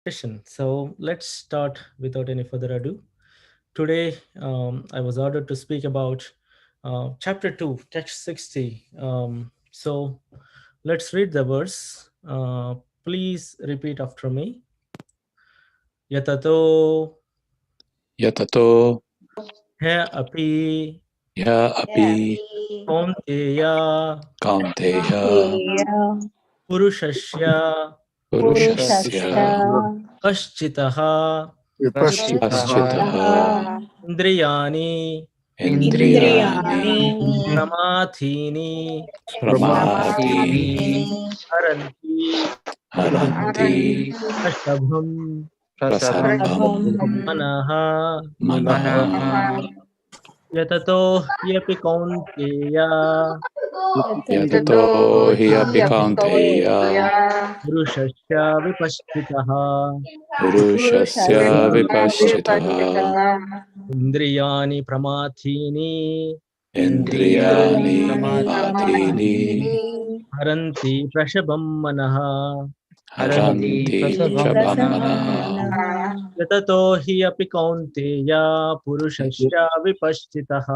session. So let's start without any further ado. Today, I was ordered to speak about chapter 2, text 60. So let's read the verse. Please repeat after me. Yatato Yatato he api ya api kaunteya kaunteya purushasya purushasya paschitaha paschitaha indriyani indriyani pramathini pramati haranti haranti prashabham prasabham manaha manaha yatato hyapi kaunteya yatato hi api kaunteya purushasya vipaschitaha purushasya vipaschitaha indriyani pramathini indriyani pramatini haranti prashabham manaha haranti prasabham manaha यततो हि अपि कौन्तेय पुरुषस्य विपश्चितः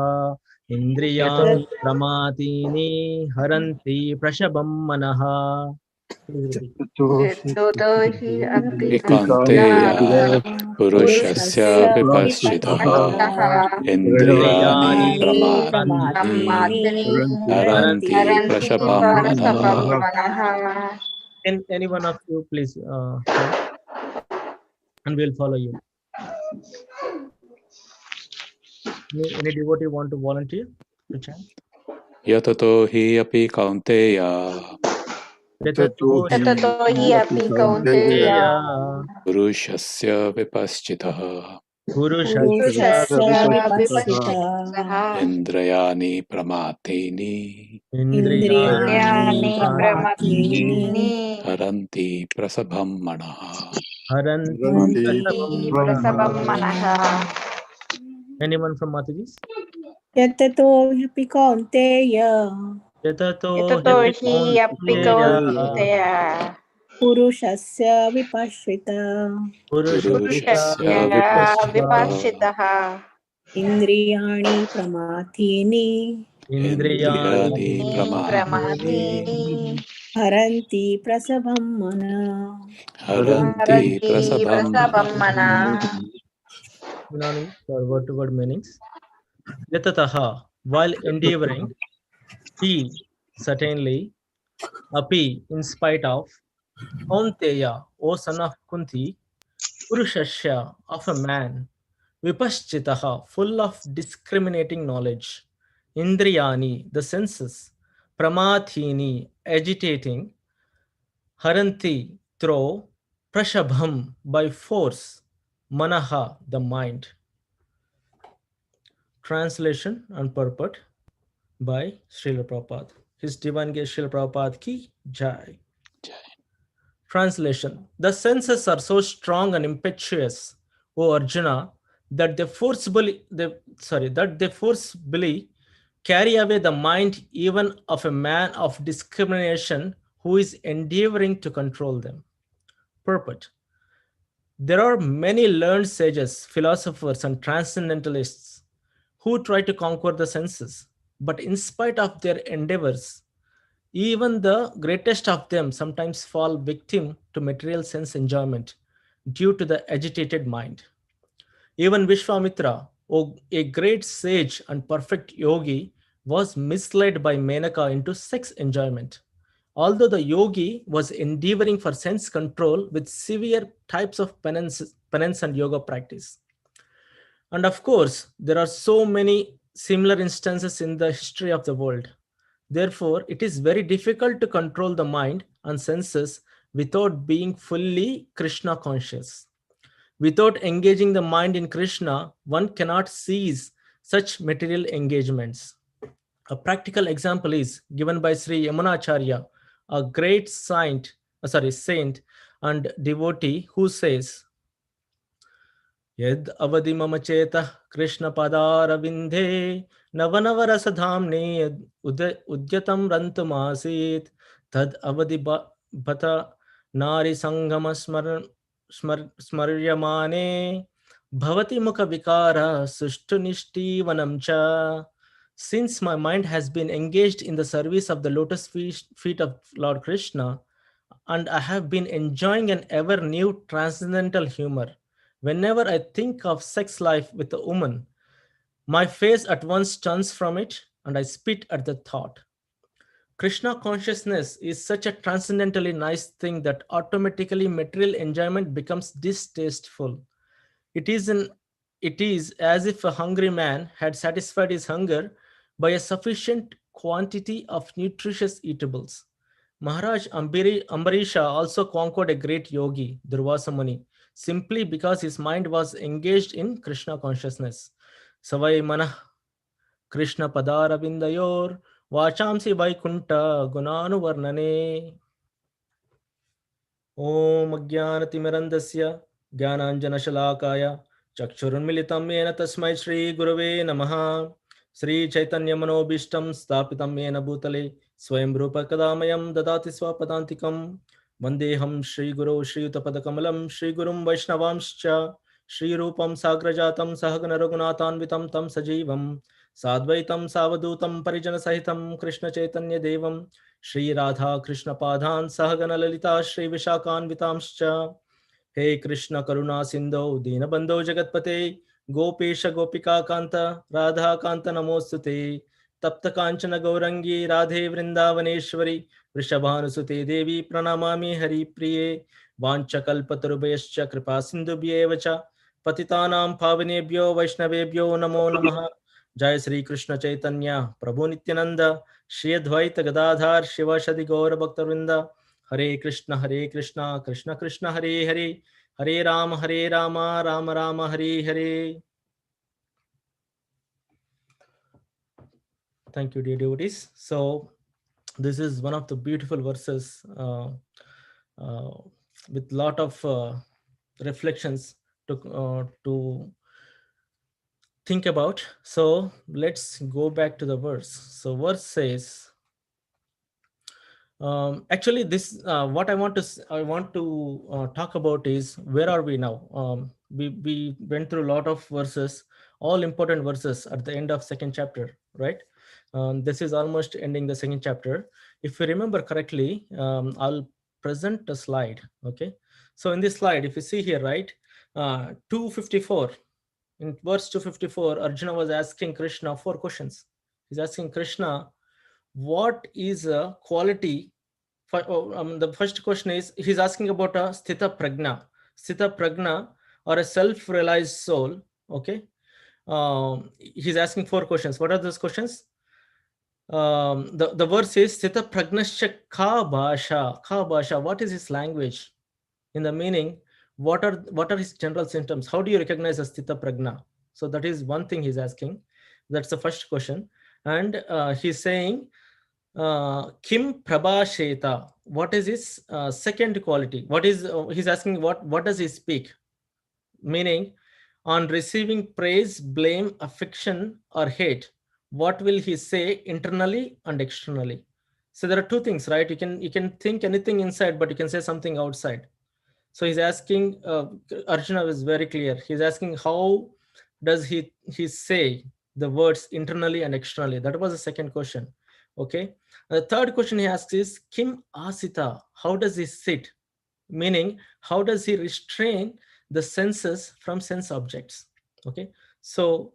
इन्द्रियाणि प्रमादीनि हरन्ति प्रशवं मनः. Vikanteya purushasya vipaschitaha indriyani इन्द्रियाणि pramatini haranti prashabham manaha. Can any one of you please chant and we'll follow you. Any devotee want to volunteer to chant? Yatato hi api kaunteya यततो हि कौन्तेय purushasya vipaschitaha पुरुषस्य indrayani pramatini इन्द्रियाणि haranti prasabham manaha. हरन्ति प्रसवं मनः. Anyone from Mataji's? यततो ह्यपि कौन्तेय यततो ह्यपि कौन्तेय पुरुषस्य विपश्चिता पुरुषस्य Purushasya vipaschitaha इन्द्रियाणि प्रमाथीनि इन्द्रियाणि indriyani pramatini हरन्ति प्रसभं मनः haranti prasabham manaha. synonyms or word to word meanings. Yatataha, while endeavoring, he certainly, api in spite of, kaunteya, O son of Kunti, purushasya of a man, vipaschitaha, full of discriminating knowledge, indriyani, the senses, pramathini, agitating, haranti, throw, prashabham, by force, manaha, the mind. Translation and purport by Srila Prabhupada. His Divine Grace Srila Prabhupada ki jai. Translation: the senses are so strong and impetuous, O Arjuna, that they forcibly carry away the mind even of a man of discrimination who is endeavoring to control them. Purport: there are many learned sages, philosophers, and transcendentalists who try to conquer the senses, but in spite of their endeavors, even the greatest of them sometimes fall victim to material sense enjoyment due to the agitated mind. Even Vishwamitra, a great sage and perfect yogi, was misled by Menaka into sex enjoyment. Although the yogi was endeavoring for sense control with severe types of penance and yoga practice. And of course, there are so many similar instances in the history of the world. Therefore, it is very difficult to control the mind and senses without being fully Krishna conscious. Without engaging the mind in Krishna, one cannot cease such material engagements. A practical example is given by Sri Yamunacharya, a great saint and devotee, who says, Yad avadi mama chetah Krishna padaravindhe navanavarasadhamne udyatam rantamasit tad avadi bhata nari sangama Smaryamane Bhavati Mukha Vikara Sushtu Nishti cha. Since my mind has been engaged in the service of the lotus feet of Lord Krishna, and I have been enjoying an ever new transcendental humor, whenever I think of sex life with a woman, my face at once turns from it and I spit at the thought. Krishna consciousness is such a transcendently nice thing that automatically material enjoyment becomes distasteful. It is, an, it is as if a hungry man had satisfied his hunger by a sufficient quantity of nutritious eatables. Maharaj Ambarisha also conquered a great yogi, Durvasa Muni, simply because his mind was engaged in Krishna consciousness. Savai Manah Krishna Padaravindayor Vachamsi Vaikunta Gunanuvarnane. Om Ajnanatimirandasya Jnananjanashalakaya Chakshurunmilitam Yena Tasmai Shri Gurave Namaha Sri Chaitanya Manobishtam Stapitam Yena Bhutale Swayam Rupa Kadamayam Dadati Swapadantikam Vandeham Shri Guru Shri Utapadakamalam Shri Gurum Vaishnavamscha Shri Rupam Sagrajatam Sahagana Raghunathanvitam Tam Sajivam Sadvaitam Savadutam Parijana Sahitam Krishna Chaitanya Devam Shri Radha Krishna Padhan Sahagana Lalita Shri Vishakanvitamscha. Hey Krishna Karuna Sindho Dinabandho Jagatpate Gopesha Gopika Kanta Radha Kanta Namostute Tapta Kanchana Gaurangi Radhe Vrindavaneshwari Vrishabhanusute Devi Pranamami Hari Priye Vanchakalpatarubhayascha Kripa Sindhubhyevacha Patitanam Pavanebhyo Vaishnavebhyo Namo Namaha Jai Sri Krishna Chaitanya Prabhu Nityananda Shri Advaita Gadadhar Shivashadi Gaura Bhaktavinda Hare Krishna Krishna Krishna Hare Hare Hare Rama Rama Rama Hare Hare. Thank you, dear devotees. So this is one of the beautiful verses with lot of reflections to think about. So let's go back to the verse. So verse says, actually, this what I want to talk about is where are we now? We went through a lot of verses, all important verses at the end of second chapter, right? This is almost ending the second chapter. If you remember correctly, I'll present a slide. Okay, so in this slide, if you see here, right, 254. In verse 254, Arjuna was asking Krishna 4 questions. He's asking Krishna, what is a quality? The first question is, he's asking about a sthita pragna, or a self-realized soul. Okay, he's asking 4 questions. What are those questions? The verse is sthita pragnascha ka bhasha. What is his language? In the meaning, what are his general symptoms? How do you recognize a sthita pragna? So that is one thing he's asking. That's the first question. And he's saying, Kim Prabhasheta. What is his second quality? What is he's asking? What does he speak? Meaning, on receiving praise, blame, affection, or hate, what will he say internally and externally? So there are 2 things, right? You can think anything inside, but you can say something outside. So he's asking. Arjuna is very clear. He's asking, how does he say the words internally and externally? That was the second question. Okay. The third question he asks is Kim Asita. How does he sit? Meaning, how does he restrain the senses from sense objects? Okay. So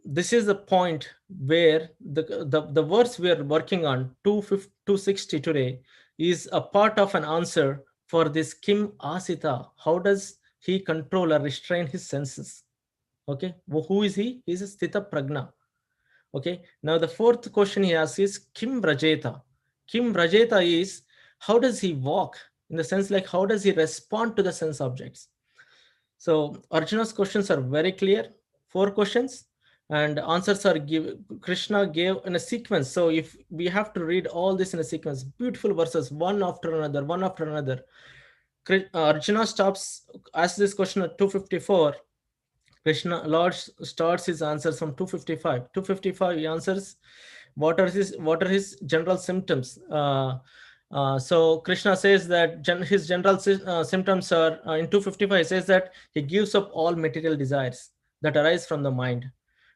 this is the point where the verse we are working on, 260 today, is a part of an answer for this Kim Asita. How does he control or restrain his senses? Okay, who is he? He is a Sthita Pragna. Okay, now the fourth question he asks is Kim Rajeta. Kim Rajeta is, how does he walk? In the sense, like, how does he respond to the sense objects? So Arjuna's questions are very clear, 4 questions, and answers are Krishna gave in a sequence. So if we have to read all this in a sequence, beautiful verses, one after another. Arjuna stops, asks this question at 254. Lord starts his answers from 255. 255 he answers what are his general symptoms. So Krishna says that his general symptoms are in 255. He says that he gives up all material desires that arise from the mind.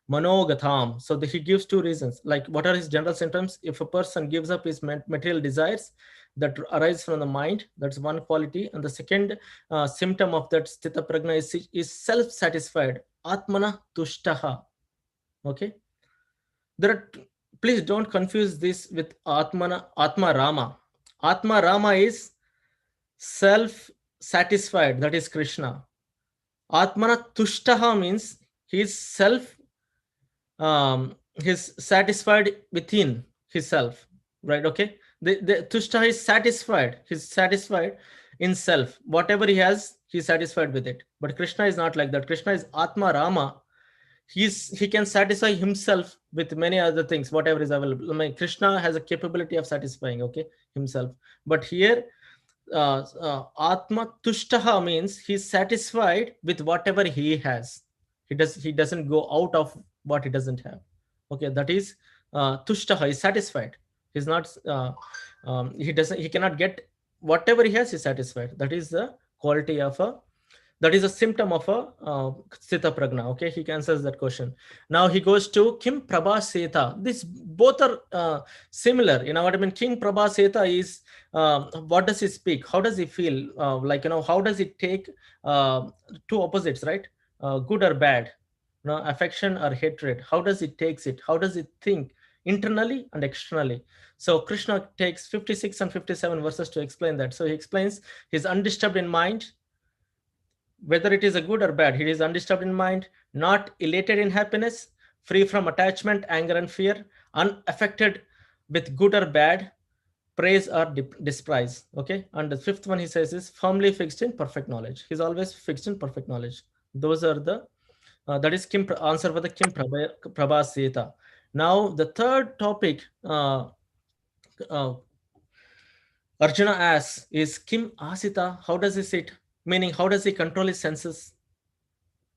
Manogatham. So he gives two reasons. Like, what are his general symptoms? If a person gives up his material desires that arise from the mind, that's one quality. And the second symptom of that sthita prajna is self-satisfied. Atmana tushtaha. Okay. There are, please don't confuse this with Atma Rama. Atma Rama is self-satisfied. That is Krishna. Atmana tushtaha means he is he's satisfied within himself, right? Okay. The tushtaha is satisfied. He's satisfied in self. Whatever he has, he's satisfied with it. But Krishna is not like that. Krishna is Atma Rama. He can satisfy himself with many other things, whatever is available. I mean, Krishna has a capability of satisfying, okay, himself. But here, Atma Tushtaha means he's satisfied with whatever he has. He doesn't go out of what he doesn't have. Okay, that is Tushtaha is satisfied. He's not. He cannot get whatever he has. He's satisfied. That is the quality of a. That is a symptom of a sthita prajna. Okay, he answers that question. Now he goes to Kim Prabhaseta. These both are similar. You know what I mean? King Prabhaseta is what does he speak? How does he feel? How does it take two opposites, right? Good or bad? Affection or hatred? How does it takes it? How does it think internally and externally? So Krishna takes 56 and 57 verses to explain that. So he explains he's undisturbed in mind. Whether it is a good or bad, he is undisturbed in mind, not elated in happiness, free from attachment, anger, and fear, unaffected with good or bad, praise or despise. Okay. And the fifth one he says is firmly fixed in perfect knowledge. He's always fixed in perfect knowledge. Those are the that is answer for the Kim Prabhaseta. Now the third topic Arjuna asks is Kim Asita. How does he sit? Meaning, how does he control his senses?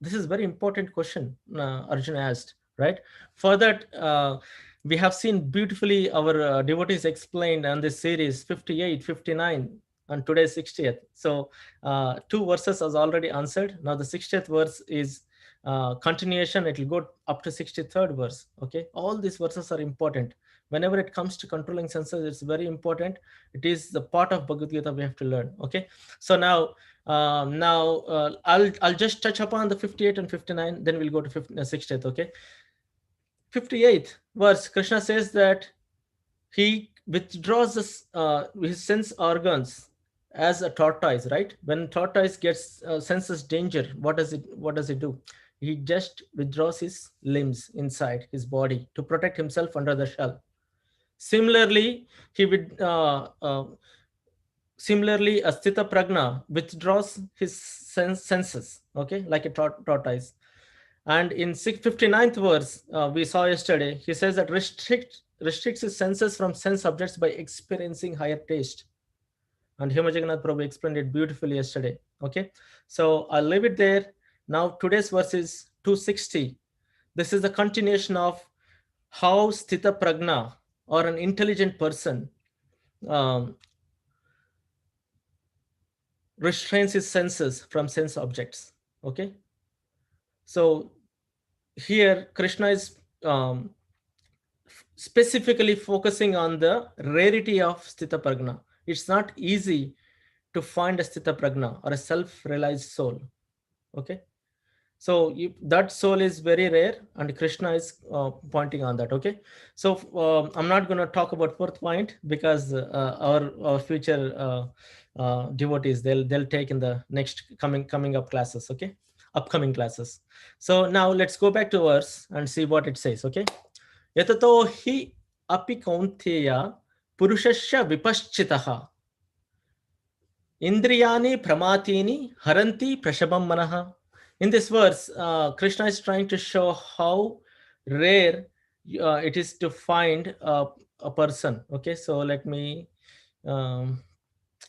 This is a very important question Arjuna asked, right? For that, we have seen beautifully our devotees explained on this series 58, 59, and today's 60th. So two verses has already answered. Now the 60th verse is continuation. It will go up to 63rd verse. Okay, all these verses are important. Whenever it comes to controlling senses, it's very important. It is the part of Bhagavad Gita we have to learn. Okay, so now I'll just touch upon the 58 and 59, then we'll go to 60th. Okay, 58th verse, Krishna says that he withdraws his sense organs as a tortoise, right? When tortoise gets senses danger, what does it do? He just withdraws his limbs inside his body to protect himself under the shell. Similarly, Similarly, a sthita prajna withdraws his senses, okay, like a tortoise. And in 59th verse, we saw yesterday, he says that restricts his senses from sense objects by experiencing higher taste. And Hema Jagannath Prabhu explained it beautifully yesterday. Okay, so I'll leave it there. Now today's verse is 260. This is the continuation of how sthita prajna or an intelligent person restrains his senses from sense objects. Okay, so here Krishna is specifically focusing on the rarity of sthita prajna. It's not easy to find a sthita prajna or a self-realized soul. Okay, so that soul is very rare, and Krishna is pointing on that. Okay, so I'm not going to talk about fourth point because our future devotees they'll take in the next coming up classes. Okay, upcoming classes. So now let's go back to verse and see what it says. Okay, yatato hi api kaunteya purushasya vipaschitaha indriyani pramatini haranti prashabam manaha. In this verse, Krishna is trying to show how rare it is to find a person. Okay, so let me.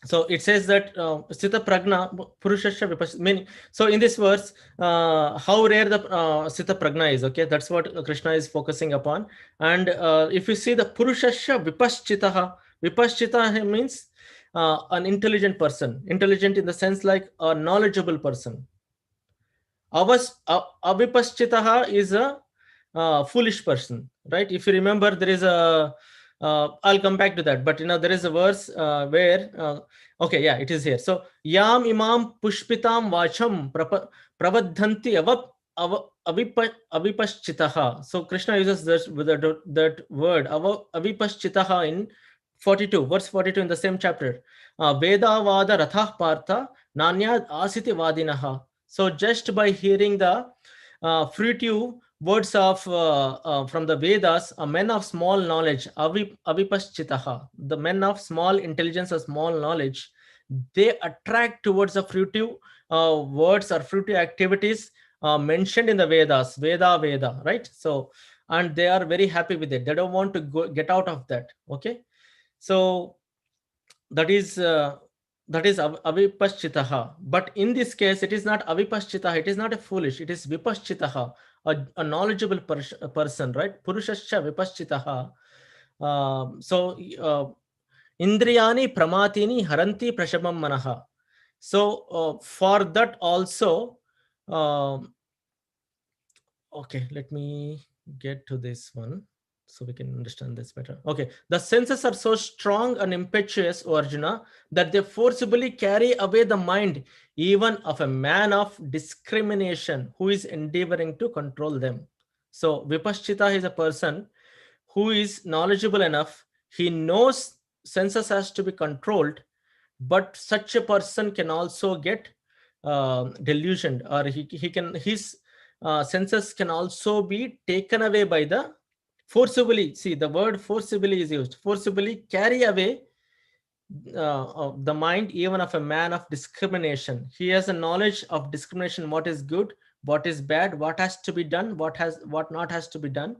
So it says that sthita prajna purushasya vipassita. Meaning, so in this verse, how rare the sthita prajna is. Okay, that's what Krishna is focusing upon. And if you see the purushasya vipaschitaha, Vipassita means an intelligent person, intelligent in the sense like a knowledgeable person. Avipaschitaha is a foolish person, right? If you remember, there is a, I'll come back to that, but there is a verse where, okay, yeah, it is here. So, yam imam pushpitam vacham pravadhanti avipaschitaha. So, Krishna uses that word, avipaschitaha in 42, verse 42 in the same chapter. Vedavada rathah partha nanyad asiti vadinaha. So just by hearing the fruitive words of from the Vedas, a men of small knowledge, avipaschitaha, the men of small intelligence or small knowledge, they attract towards the fruitive words or fruitive activities mentioned in the Vedas, Veda, right? So, and they are very happy with it. They don't want to get out of that. Okay, so that is avipaschitaha. But in this case, it is not avipaschitaha. It is not a foolish. It is vipaschitaha, a knowledgeable person, right? Purushascha vipaschitaha. So indriyani pramatini haranti prashabam manaha. So for that also, okay, let me get to this one so we can understand this better. Okay, the senses are so strong and impetuous, O Arjuna, that they forcibly carry away the mind even of a man of discrimination who is endeavoring to control them. So Vipaschita is a person who is knowledgeable enough. He knows senses has to be controlled, but such a person can also get delusioned, or he can, his senses can also be taken away by the forcibly, see the word forcibly is used, forcibly carry away of the mind even of a man of discrimination. He has a knowledge of discrimination, what is good, what is bad, what has to be done, what not has to be done.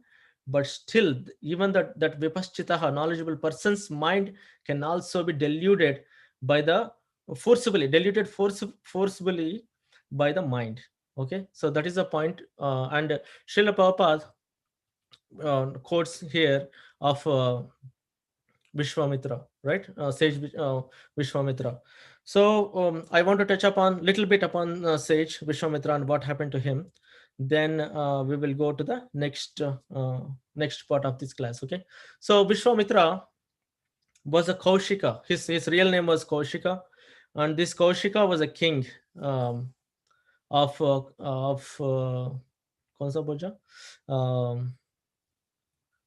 But still, even that vipaschitaha, knowledgeable person's mind can also be deluded by the forcibly, diluted forcibly by the mind. Okay, so that is the point. And Srila Prabhupada quotes here of Vishwamitra, right? Sage Vishwamitra. So I want to touch upon little bit upon Sage Vishwamitra and what happened to him. Then we will go to the next part of this class. Okay. So Vishwamitra was a Kaushika. His real name was Kaushika, and this Kaushika was a king of कौन सा बोझा?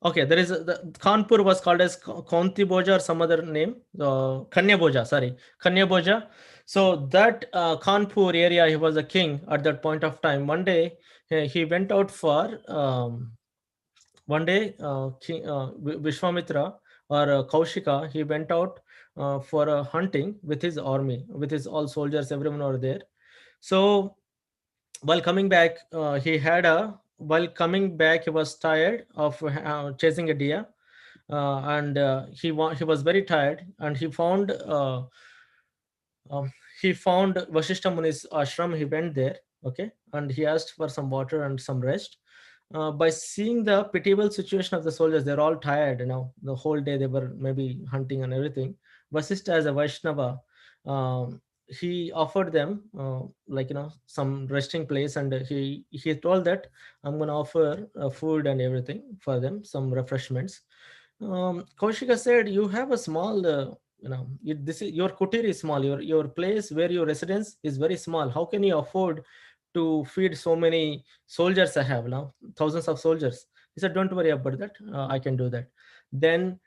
Okay, there is the Kanpur was called as Kaunti Boja or some other name, Kanya Boja, sorry, Kanya Boja. So that Kanpur area, he was a king at that point of time. One day he went out for one day King, Vishwamitra or Kaushika, he went out for hunting with his army, with his all soldiers, everyone over there. So while coming back, while coming back, he was tired of chasing a deer, and he was very tired, and um, he found Vasishta Muni's ashram. He went there, okay, and he asked for some water and some rest. By seeing the pitiable situation of the soldiers, they're all tired, the whole day they were maybe hunting and everything. Vasishta, as a Vaishnava, he offered them some resting place, and he told that I'm going to offer food and everything for them, some refreshments. Kaushika said, you have a small this is your kutir is small, your place where your residence is very small. How can you afford to feed so many soldiers? I have now thousands of soldiers. He said, don't worry about that, I can do that. Then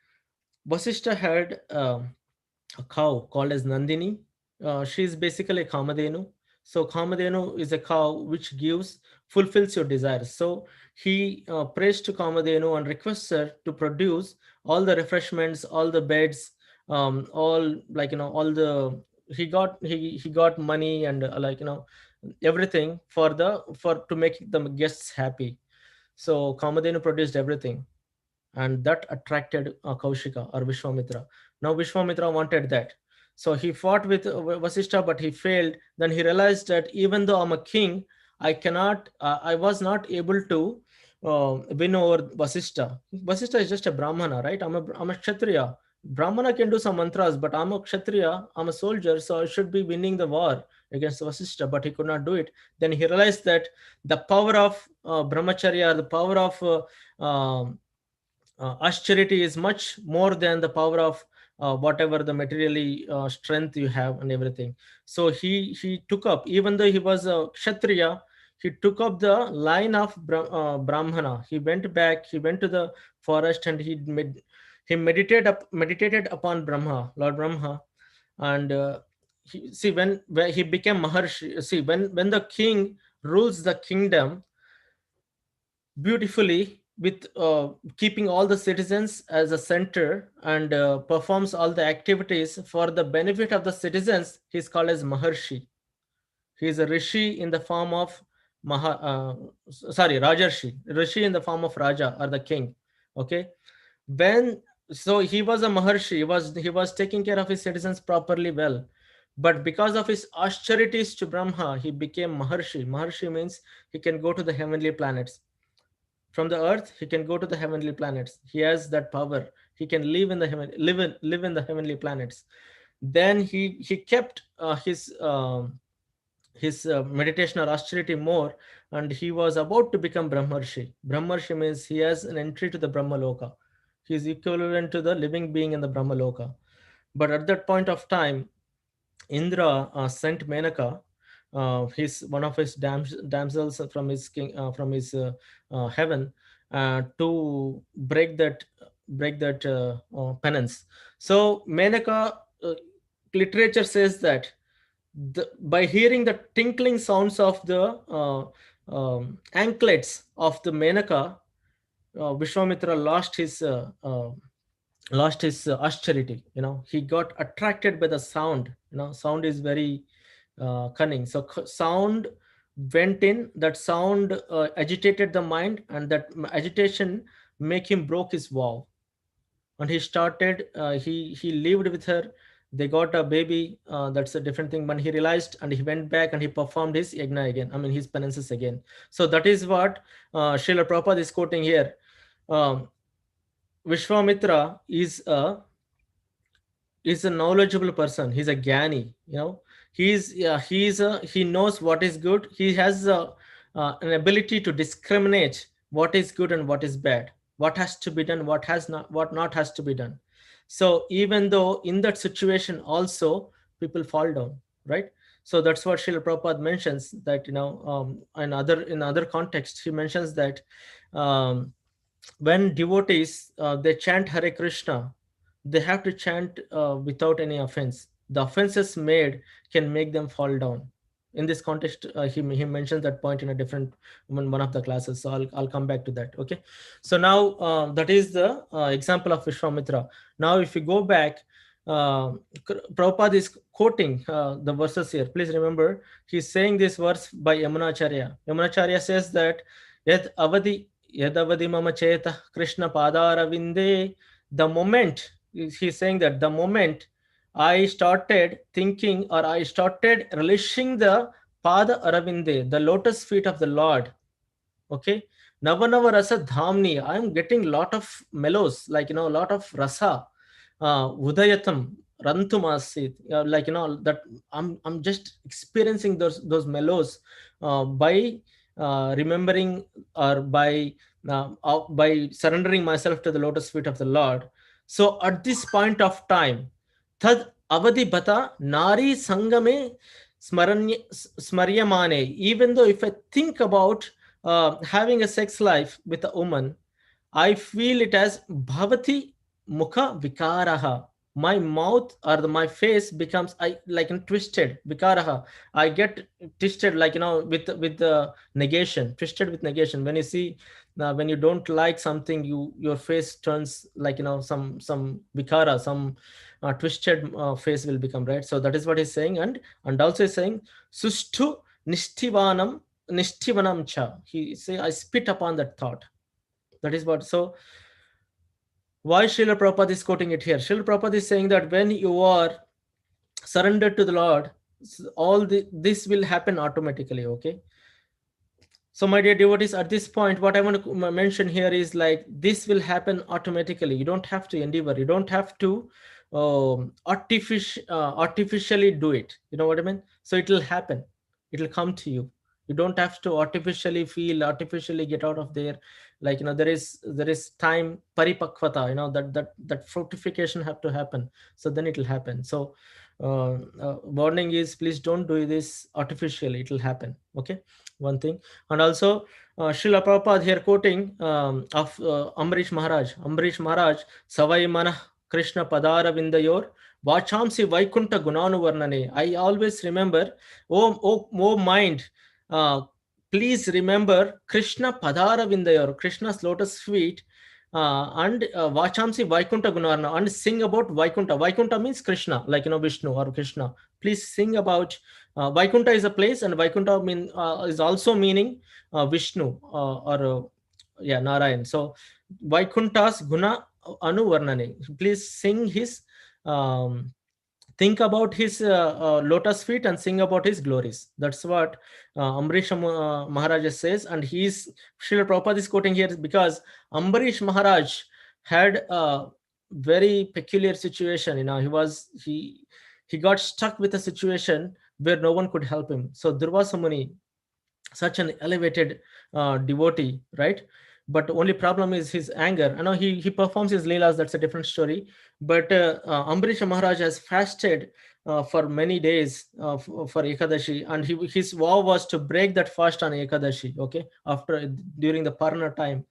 Vasishta had a cow called as Nandini. She is basically a Kamadenu. So Kamadenu is a cow which fulfills your desires. So he prays to Kamadenu and requests her to produce all the refreshments, all the beds, all all the he got money and everything for to make the guests happy. So Kamadenu produced everything, and that attracted Kaushika or Vishwamitra. Now Vishwamitra wanted that. So he fought with Vasishta, but he failed. Then he realized that even though I'm a king, I was not able to win over Vasishta. Vasishta is just a Brahmana, right? I'm a Kshatriya. Brahmana can do some mantras, but I'm a Kshatriya, I'm a soldier, so I should be winning the war against Vasishtha, but he could not do it. Then he realized that the power of brahmacharya, the power of austerity is much more than the power of whatever the materially strength you have and everything. So he took up, even though he was a Kshatriya, he took up the line of Brahmana. He went back, he went to the forest, and he meditated upon Brahma, Lord Brahma. And see, when he became Maharshi, see, when the king rules the kingdom beautifully with keeping all the citizens as a center, and performs all the activities for the benefit of the citizens, he's called as Maharshi. He is a rishi in the form of Rajarshi, rishi in the form of Raja or the king. Okay, when so he was a Maharshi, he was taking care of his citizens properly well, but because of his austerities to Brahma, he became Maharshi. Maharshi means he can go to the heavenly planets. From the earth, he can go to the heavenly planets. He has that power. He can live in the live in the heavenly planets. Then he kept his meditation or austerity more, and he was about to become Brahmarshi. Brahmarshi means he has an entry to the Brahma Loka. He is equivalent to the living being in the Brahma Loka. But at that point of time, Indra sent Menaka, his one of his damsels from his heaven, to break that penance. So Menaka, literature says that by hearing the tinkling sounds of the anklets of the Menaka, Vishwamitra lost his austerity. He got attracted by the sound. Sound is very cunning. So sound went in. That sound agitated the mind, and that agitation make him broke his vow. And he started. He lived with her. They got a baby. That's a different thing. When he realized, and he went back and he performed his yagna again. I mean, his penances again. So that is what Srila Prabhupada is quoting here. Vishwamitra is a knowledgeable person. He's a jnani. He knows what is good. He has an ability to discriminate what is good and what is bad, what has to be done, what not has to be done. So even though in that situation also people fall down, right? So that's what Srila Prabhupada mentions, that in other contexts he mentions that when devotees they chant Hare Krishna, they have to chant without any offense. The offenses made can make them fall down. In this context, he mentions that point in a different one of the classes. So I'll come back to that. Okay. So now that is the example of Vishwamitra. Now, if you go back, Prabhupada is quoting the verses here. Please remember, he's saying this verse by Yamunacharya. Yamunacharya says that Yad avadi mama cheta Krishna padara vinde. The moment, he's saying that the moment I started thinking, or I started relishing the pada aravinde, the lotus feet of the Lord. Okay. Navanava rasa dhamni. I'm getting lot of mellows, like, lot of rasa. Udayatam rantumasit. That I'm just experiencing those mellows by remembering, or by surrendering myself to the lotus feet of the Lord. So at this point of time, tad avadi bata nari sangame smaryamane. Even though if I think about having a sex life with a woman, I feel it as bhavati mukha vikaraha. My mouth or my face becomes twisted. Vikaraha. I get twisted, with the negation, twisted with negation. When you see, when you don't like something, your face turns some vikara, some twisted face will become, right? So that is what he's saying, and also he's saying sustu nishtivanam cha. He say, I spit upon that thought. That is what. So why Srila Prabhupada is quoting it here? Srila Prabhupada is saying that when you are surrendered to the Lord, this will happen automatically. Okay. So my dear devotees, at this point, what I want to mention here is like this will happen automatically. You don't have to endeavor. You don't have to artificially do it. You know what I mean? So it will happen. It will come to you. You don't have to artificially feel, artificially get out of there. Like, there is time paripakvata. That fructification have to happen. So then it will happen. So warning is, please don't do this artificially. It will happen. Okay, one thing. And also, Srila Prabhupada here quoting of Ambarish Maharaj. Ambarish Maharaj, Savai Manah Krishna Padara Vindayor, Vachamsi Vaikunta Gunanu Varnane. I always remember, oh mind, please remember Krishna Padara Vindayor, Krishna's lotus feet, and Vachamsi Vaikunta Gunarna, and sing about Vaikunta. Vaikunta means Krishna, like Vishnu or Krishna. Please sing about Vaikunta is a place, and Vaikunta is also meaning Vishnu or Narayan. So Vaikunta's guna anuvarnane. Please sing his, think about his lotus feet and sing about his glories. That's what Ambarish Maharaj says, and he's Srila Prabhupada is quoting here because Ambarish Maharaj had a very peculiar situation. He got stuck with a situation where no one could help him. So Durvasa Muni, such an elevated devotee, right? But only problem is his anger. I know he performs his leelas, that's a different story. But Ambarish Maharaj has fasted for many days for Ekadashi, and his vow was to break that fast on Ekadashi, okay, during the Parna time.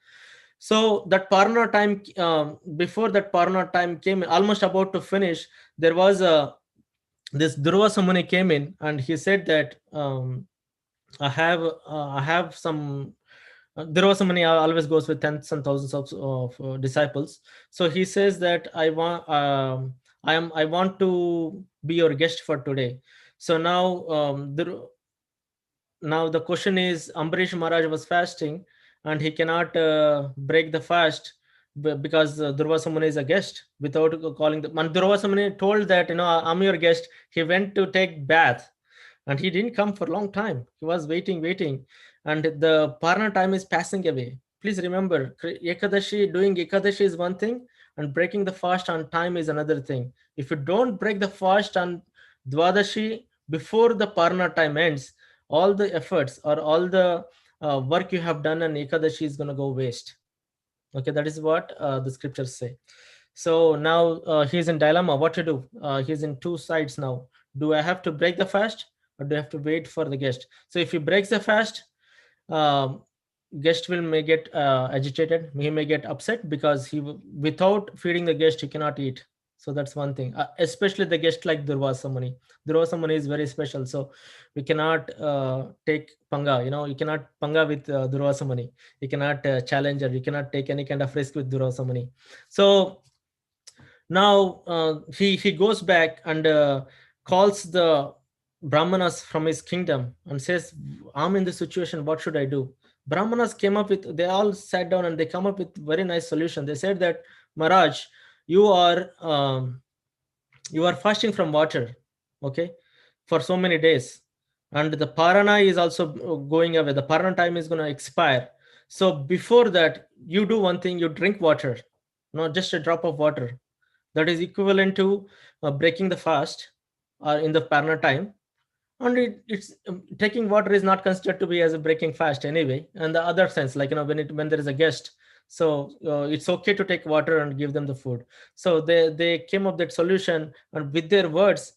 So that Parna time, before that Parna time came, almost about to finish, there was this Durvasa Muni came in, and he said that I have some. There was somebody always goes with tens and thousands of disciples. So he says that I want to be your guest for today. So now the question is, Ambarish Maharaj was fasting, and he cannot break the fast because Durvasa Muni is a guest without calling the. And Durvasa Muni told that I'm your guest. He went to take bath, and he didn't come for a long time. He was waiting, and the Parna time is passing away. Please remember, doing Ekadashi is one thing, and breaking the fast on time is another thing. If you don't break the fast on Dwadashi before the Parna time ends, all the efforts or all the work you have done on Ekadashi is going to go waste. Okay, that is what the scriptures say. So now he's in dilemma what to do. He's in two sides now. Do I have to break the fast, or do I have to wait for the guest? So if he breaks the fast, guest may get agitated. He may get upset because without feeding the guest, he cannot eat. So that's one thing, especially the guest like Durvasa Muni. Durvasa Muni is very special. So we cannot take panga. You cannot panga with Durvasa Muni. You cannot challenge her. You cannot take any kind of risk with Durvasa Muni. So now he goes back and calls the Brahmanas from his kingdom and says, I'm in this situation, what should I do? Brahmanas they all sat down and they come up with very nice solution. They said that, Maharaj, you are fasting from water, okay, for so many days, and the Parana is also going away. The Parana time is going to expire. So before that, you do one thing, you drink water, not just a drop of water. That is equivalent to breaking the fast in the Parana time. And it's taking water is not considered to be as a breaking fast anyway. And the other sense, like when there is a guest, so it's okay to take water and give them the food. So they came up that solution, and with their words,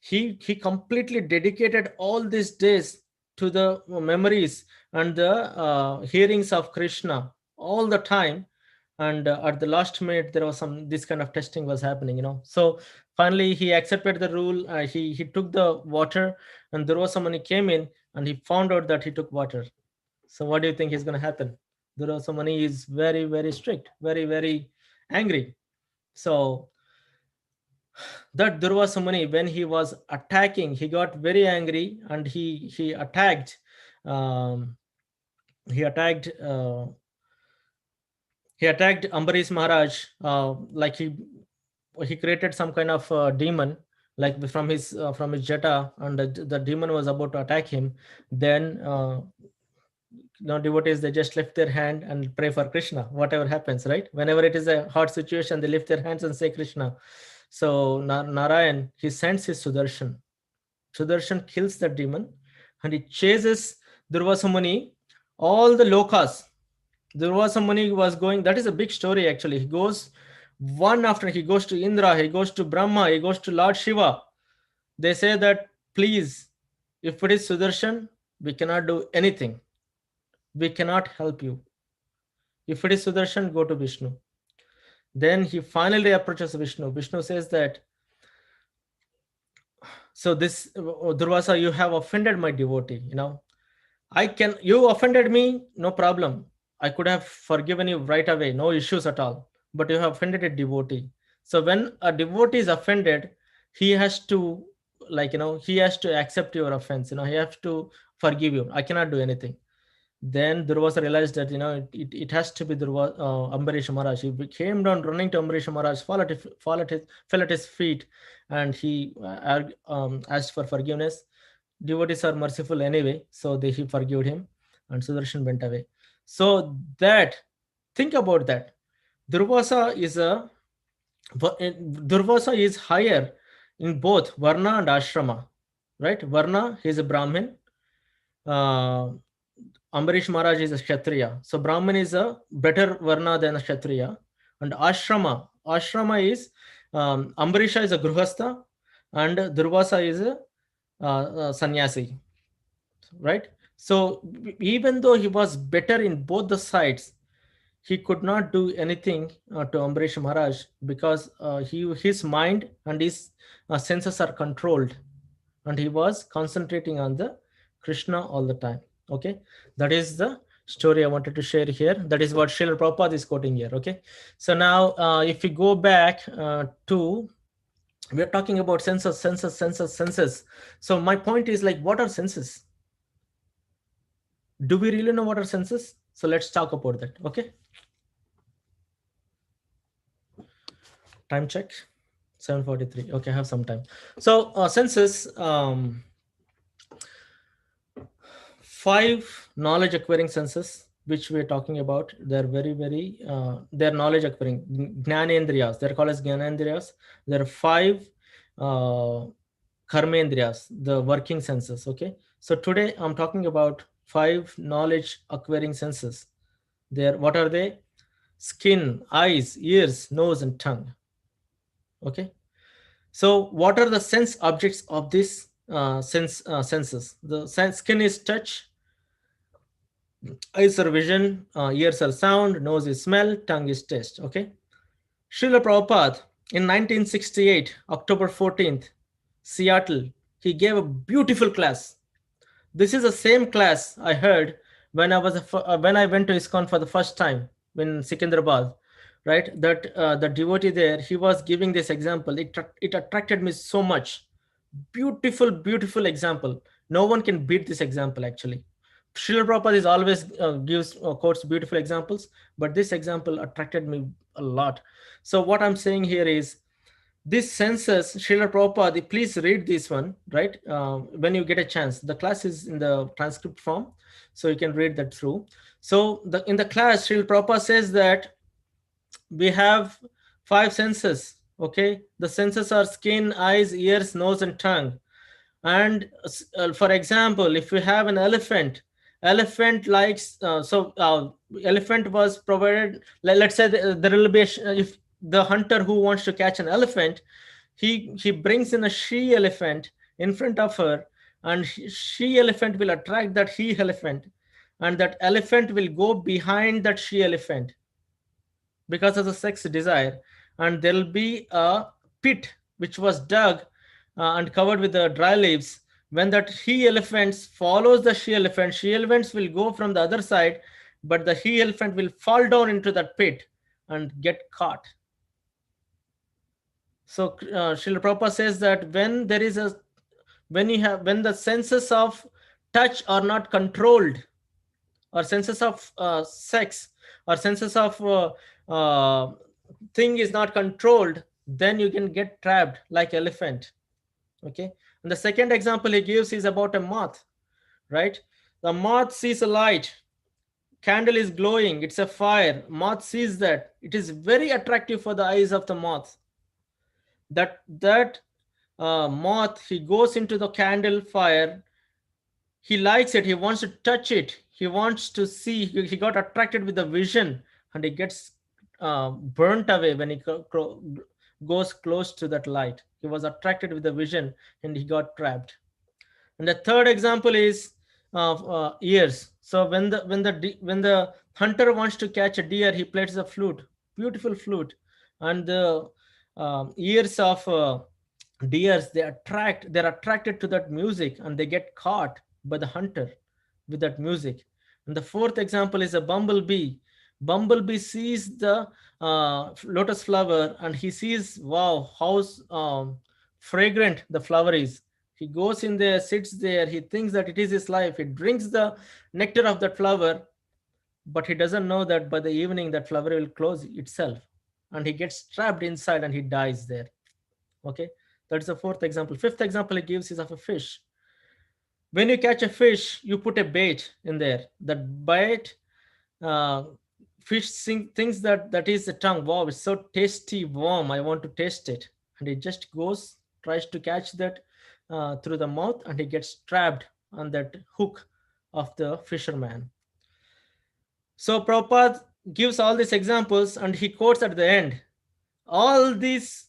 he completely dedicated all these days to the memories and the hearings of Krishna all the time. And at the last minute, there was this kind of testing was happening. So finally he accepted the rule. He took the water, and Durvasa Muni came in, and he found out that he took water. So what do you think is going to happen? Durvasa Muni is very, very strict, very, very angry. So that Durvasa Muni, when he was attacking, he got very angry, and he attacked. He attacked Ambarish Maharaj. Like he created some kind of demon, like from his jata, and the demon was about to attack him. Then devotees, they just lift their hand and pray for Krishna, whatever happens, right? Whenever it is a hard situation, they lift their hands and say Krishna. So Narayan, he sends his Sudarshan. Sudarshan kills the demon and he chases Durvasa Muni, all the lokas. Durvasa Muni was going, that is a big story actually. He goes one after, he goes to Indra, he goes to Brahma, he goes to Lord Shiva. They say that, please, if it is Sudarshan, we cannot do anything. We cannot help you. If it is Sudarshan, go to Vishnu. Then he finally approaches Vishnu. Vishnu says that, so this Durvasa, you have offended my devotee. You offended me, no problem. I could have forgiven you right away, no issues at all. But you have offended a devotee. So when a devotee is offended, he has to, he has to accept your offense. He has to forgive you. I cannot do anything. Then Durvasa realized that it has to be Ambarish Maharaj. He came down running to Ambarish Maharaj, fell at his feet, and he asked for forgiveness. Devotees are merciful anyway, so he forgave him, and Sudarshan went away. So think about that. Durvasa is higher in both Varna and Ashrama, right? Varna, he is a Brahmin. Ambarish Maharaj is a Kshatriya. So Brahmin is a better Varna than a Kshatriya. And Ashrama is, Ambarisha is a Gruhastha and Durvasa is a sannyasi, right? So even though he was better in both the sides, he could not do anything to Ambarish Maharaj because his mind and his senses are controlled, and he was concentrating on the Krishna all the time. Okay, that is the story I wanted to share here. That is what Srila Prabhupada is quoting here. Okay, so now if we go back to, we are talking about senses. So my point is, what are senses? Do we really know what are senses? So let's talk about that. Okay, time check 7:43. Okay, I have some time. So senses, 5 knowledge acquiring senses which we're talking about. They're very they're knowledge acquiring Jnanendriyas. They're called as Jnanendriyas. There are 5 Karmendriyas, the working senses. Okay, so today I'm talking about 5 knowledge acquiring senses. What are they? Skin, eyes, ears, nose, and tongue. Okay, so what are the sense objects of this senses? The skin is touch, eyes are vision, ears are sound, nose is smell, tongue is taste. Okay, Srila Prabhupada in 1968, October 14th, Seattle, he gave a beautiful class. This is the same class I heard when I went to ISKCON for the first time in Secunderabad, right? That the devotee there, he was giving this example. It attracted me so much. Beautiful example. No one can beat this example actually. Srila Prabhupada is always quotes beautiful examples, but this example attracted me a lot. So what I'm saying here is, this senses, Srila Prabhupada, please read this one, right? When you get a chance. The class is in the transcript form, so you can read that through. So in the class, Srila Prabhupada says that we have 5 senses, okay? The senses are skin, eyes, ears, nose, and tongue. And for example, if we have an elephant likes, elephant was provided, let's say there will be, if the hunter who wants to catch an elephant, he brings in a she elephant in front of her, and she elephant will attract that he elephant, and that elephant will go behind that she elephant because of the sex desire, and there will be a pit which was dug and covered with the dry leaves. When that he elephants follows the she elephants will go from the other side, but the he elephant will fall down into that pit and get caught. So Srila Prabhupada says that when the senses of touch are not controlled, or senses of sex, or senses of thing is not controlled, then you can get trapped like elephant. Okay, and the second example he gives is about a moth, right? The moth sees a light candle is glowing, it's a fire. Moth sees that. It is very attractive for the eyes of the moth. That moth, he goes into the candle fire. He likes it. He wants to touch it. He wants to see. He got attracted with the vision, and he gets burnt away when he goes close to that light. He was attracted with the vision, and he got trapped. And the third example is ears. So when the hunter wants to catch a deer, he plays a flute, beautiful flute, and the ears of deers, they're attracted to that music, and they get caught by the hunter with that music. And the fourth example is a bumblebee. Bumblebee sees the lotus flower, and he sees, wow, how fragrant the flower is. He goes in there, sits there, he thinks that it is his life. He drinks the nectar of that flower, but he doesn't know that by the evening that flower will close itself, and he gets trapped inside and he dies there. Okay, that's the fourth example. Fifth example he gives is of a fish. When you catch a fish, you put a bait in there. That bait, uh, fish thinks that is the tongue. Wow, it's so tasty, warm, I want to taste it. And he just goes, tries to catch that through the mouth, and he gets trapped on that hook of the fisherman. So Prabhupada gives all these examples, and he quotes at the end, all these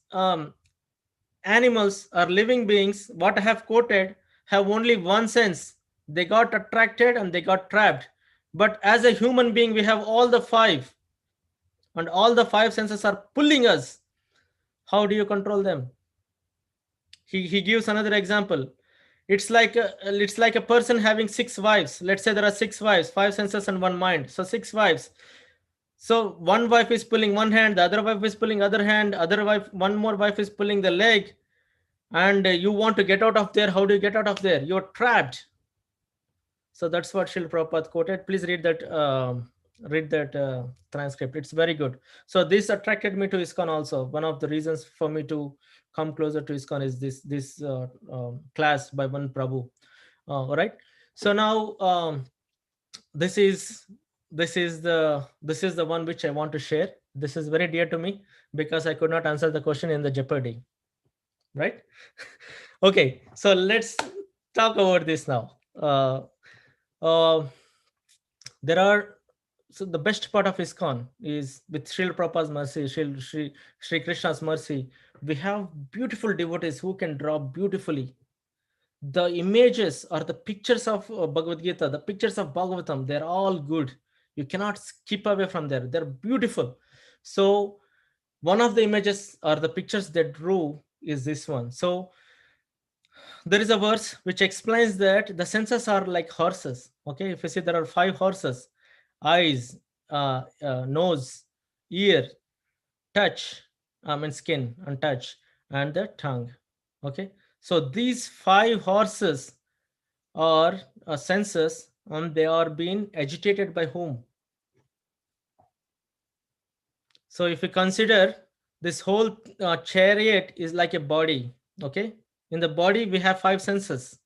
animals are living beings. What I have quoted have only one sense. They got attracted and they got trapped. But as a human being, we have all the five, and all the five senses are pulling us. How do you control them? He gives another example. It's like a person having 6 wives. Let's say there are 6 wives, 5 senses and 1 mind. So 6 wives. So one wife is pulling one hand, the other wife is pulling other hand, one more wife is pulling the leg, and you want to get out of there. How do you get out of there? You're trapped. So that's what Srila Prabhupada quoted. Please read that transcript. It's very good. So this attracted me to ISKCON also. One of the reasons for me to come closer to ISKCON is this class by one Prabhu. All right. So now this is the one which I want to share. This is very dear to me because I could not answer the question in the Jeopardy. Right? Okay. So let's talk about this now. There are, so the best part of ISKCON is with Srila Prabhupada's mercy, Sri Krishna's mercy, we have beautiful devotees who can draw beautifully. The images or the pictures of Bhagavad Gita, the pictures of Bhagavatam, they're all good. You cannot skip away from there. They're beautiful. So one of the images or the pictures they drew is this one. So there is a verse which explains that the senses are like horses. Okay, if you see there are 5 horses: eyes, nose, ear, touch, skin and touch, and the tongue. Okay, so these 5 horses are senses, and they are being agitated by whom? So if you consider this whole chariot is like a body. Okay, in the body we have 5 senses,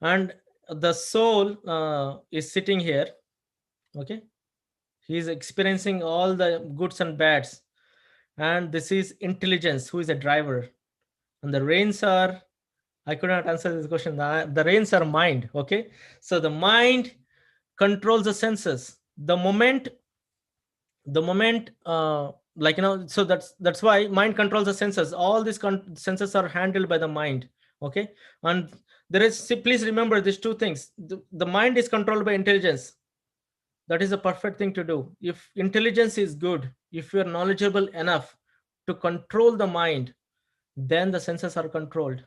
and the soul is sitting here. Okay, he is experiencing all the goods and bads, and this is intelligence, who is a driver, and the reins are, I could not answer this question. The reins are mind. Okay, so the mind controls the senses. The moment so that's why mind controls the senses. All these senses are handled by the mind. Okay, and there is, please remember these 2 things. The mind is controlled by intelligence. That is a perfect thing to do. If intelligence is good, if you are knowledgeable enough to control the mind, then the senses are controlled.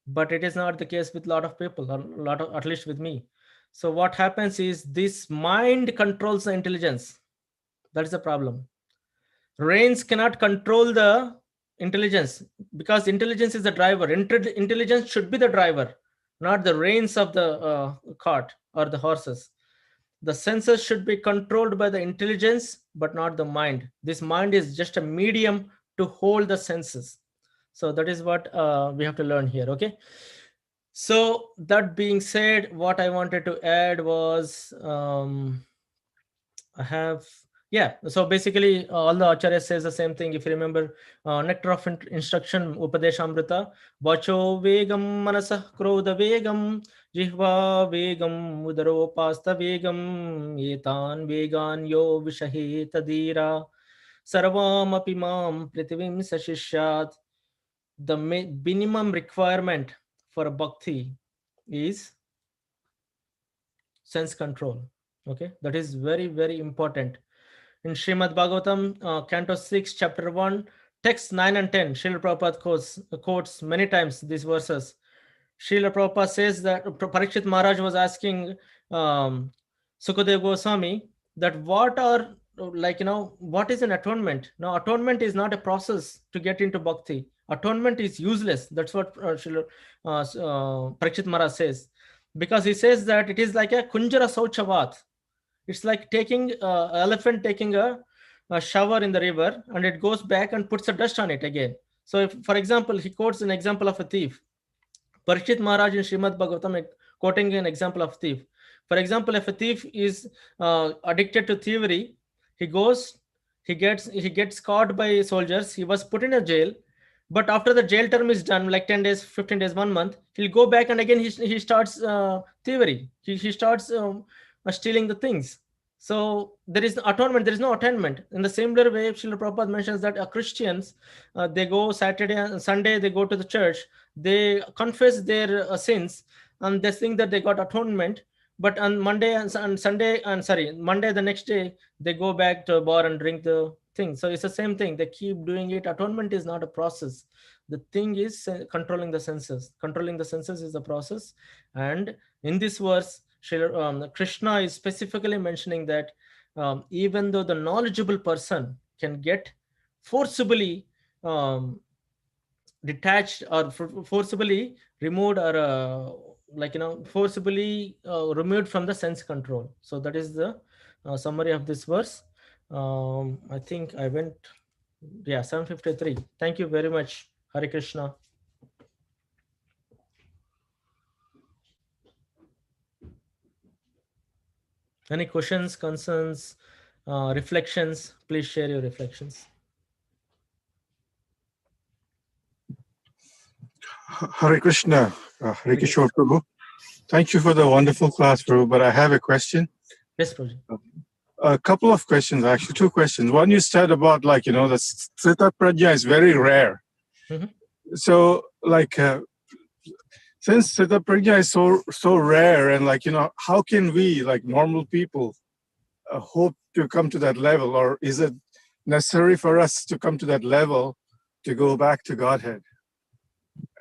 But it is not the case with a lot of people, or at least with me. So what happens is this mind controls the intelligence. That is the problem. Reins cannot control the intelligence, because intelligence is the driver. Intelligence should be the driver, not the reins of the cart or the horses. The senses should be controlled by the intelligence, but not the mind. This mind is just a medium to hold the senses. So that is what we have to learn here. Okay, So that being said, what I wanted to add was I have, yeah. So basically, all the Acharya says the same thing. If you remember, nectar of instruction, Upadeshamrita, Vacho Vegam Manasah Krodha Vegam, Jihva Vegam Udaropasta Vegam, Etan Vegan Yo Vishahe Tadira, Sarvam Apimam Prithivim Sashishat. The minimum requirement for a bhakti is sense control. Okay, that is very, very important. In Srimad Bhagavatam, Canto 6, Chapter 1, text 9 and 10, Srila Prabhupada quotes many times these verses. Srila Prabhupada says that Parikshit Maharaj was asking Sukadev Goswami that what are, like, what is an atonement? Now, atonement is not a process to get into bhakti. Atonement is useless. That's what Parikshit Maharaj says. Because he says that it is like a kunjara sauchavat. It's like taking elephant taking a shower in the river, and it goes back and puts a dust on it again. So if, for example, he quotes an example of a thief. Parikshit Maharaj in Srimad Bhagavatam quoting an example of thief. For example, if a thief is addicted to thievery, he goes, he gets caught by soldiers. He was put in a jail, but after the jail term is done, like 10 days, 15 days, 1 month, he'll go back and again he starts thievery. He starts stealing the things. So there is atonement, there is no attainment. In the similar way, Srila Prabhupada mentions that Christians, they go Saturday and Sunday, they go to the church, they confess their sins, and they think that they got atonement. But on Monday and Sunday, and sorry, Monday the next day, they go back to a bar and drink the thing. So it's the same thing. They keep doing it. Atonement is not a process. The thing is controlling the senses. Controlling the senses is the process. And in this verse, Krishna is specifically mentioning that even though the knowledgeable person can get forcibly detached or forcibly removed, or forcibly removed from the sense control. So that is the summary of this verse. I think I went, yeah, 753. Thank you very much. Hare Krishna. Any questions, concerns, reflections? Please share your reflections. Hare Krishna, Hare Kishore Prabhu. Thank you for the wonderful class, Prabhu, but I have a question. Yes, Prabhu. A couple of questions, actually, two questions. One, you said about, the Sthita Prajna is very rare. Mhm. So, since Sthita Prajna is so rare, and how can we, normal people, hope to come to that level? Or is it necessary for us to come to that level to go back to Godhead?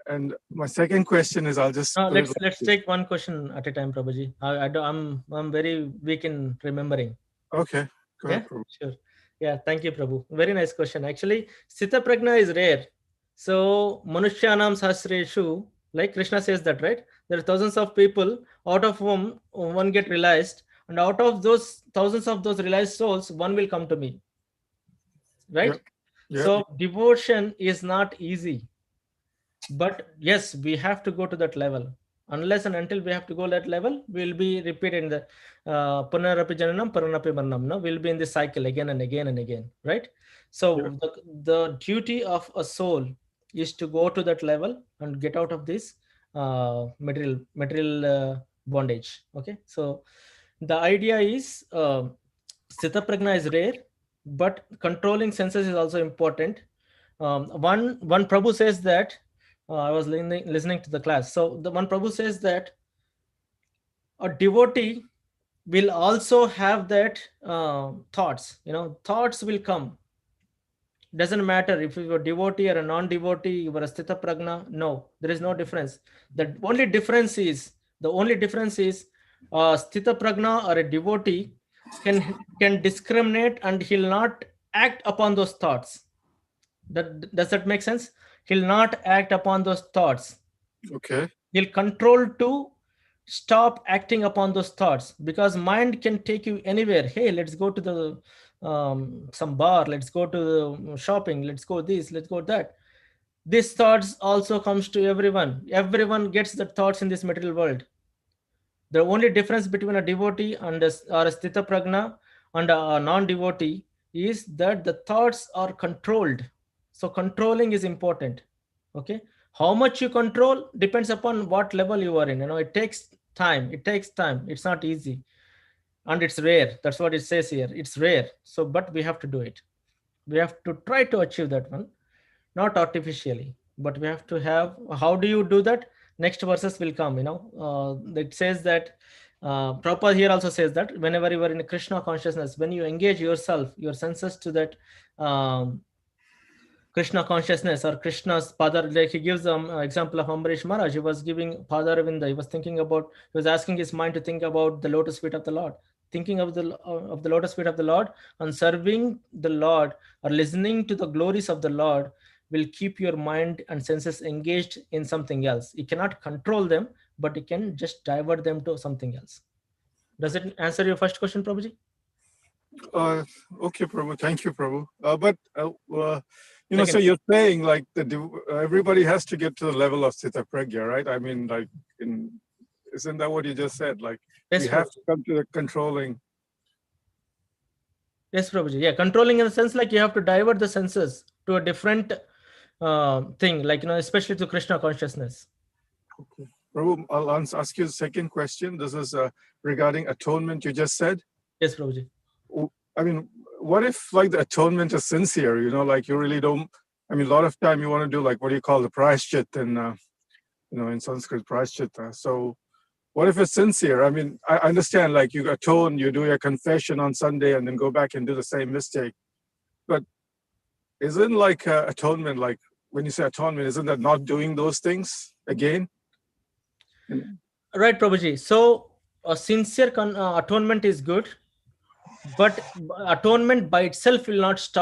And my second question is, I'll just let's take one question at a time, Prabhuji. I'm very weak in remembering. Okay, go ahead, Yeah, Prabhu. sure. Yeah, thank you, Prabhu. Very nice question. Actually, Sthita Prajna is rare. So, Manushyanam Sahasreshu, like Krishna says that, right? There are thousands of people, out of whom one get realized, and out of those thousands of those realized souls, one will come to me. Right? Yeah. So, devotion is not easy. But yes, we have to go to that level. Unless and until we have to go that level, we'll be repeating the punarapi jananam, paranapi marnam. No, we'll be in this cycle again and again and again, right? So the duty of a soul is to go to that level and get out of this material bondage. Okay, so the idea is Sthita Prajna is rare, but controlling senses is also important. One Prabhu says that I was listening to the class. So the one Prabhu says that a devotee will also have that thoughts. Thoughts will come. Doesn't matter if you're a devotee or a non-devotee, you are a Sthita Prajna. No, there is no difference. The only difference is Sthita Prajna or a devotee can discriminate, and he'll not act upon those thoughts. Does that make sense? He'll not act upon those thoughts. Okay. He'll control to stop acting upon those thoughts, because mind can take you anywhere. Hey, let's go to the some bar, let's go to the shopping, let's go this, let's go that. These thoughts also comes to everyone. Everyone gets the thoughts in this material world. The only difference between a devotee and or a sthita pragna and a non-devotee is that the thoughts are controlled. So controlling is important. Okay, how much you control depends upon what level you are in. It takes time. It takes time. It's not easy, and it's rare. That's what it says here. It's rare. So, but we have to do it. We have to try to achieve that one, not artificially, but we have to have. How do you do that? Next verses will come. It says that Prabhupada here also says that whenever you are in Krishna consciousness, when you engage yourself, your senses to that um, Krishna consciousness or Krishna's Padar, like he gives example of Ambarish Maharaj. He was giving Padaravinda. He was thinking about, he was asking his mind to think about the lotus feet of the Lord, thinking of the lotus feet of the Lord, and serving the Lord or listening to the glories of the Lord will keep your mind and senses engaged in something else. You cannot control them, but you can just divert them to something else. Does it answer your first question, Prabhuji? Okay, Prabhu. Thank you, Prabhu. But Second. so you're saying like everybody has to get to the level of Sthita Pragya, right? I mean, like, isn't that what you just said? Like, Yes, we have to come to the controlling. Yes, Prabhuji. Yeah, controlling in the sense like you have to divert the senses to a different thing, like, especially to Krishna consciousness. Okay. Prabhu, I'll ask you the second question. This is regarding atonement, you just said. Yes, Prabhuji. I mean, what if like the atonement is sincere, like you really don't, I mean, a lot of time you want to do like, what do you call the prayashchit in Sanskrit, prayashchita. So what if it's sincere? I mean, I understand like you atone, you do your confession on Sunday and then go back and do the same mistake. But isn't like atonement, like when you say atonement, isn't that not doing those things again? Right, Prabhuji. So a sincere atonement is good, but atonement by itself will not stop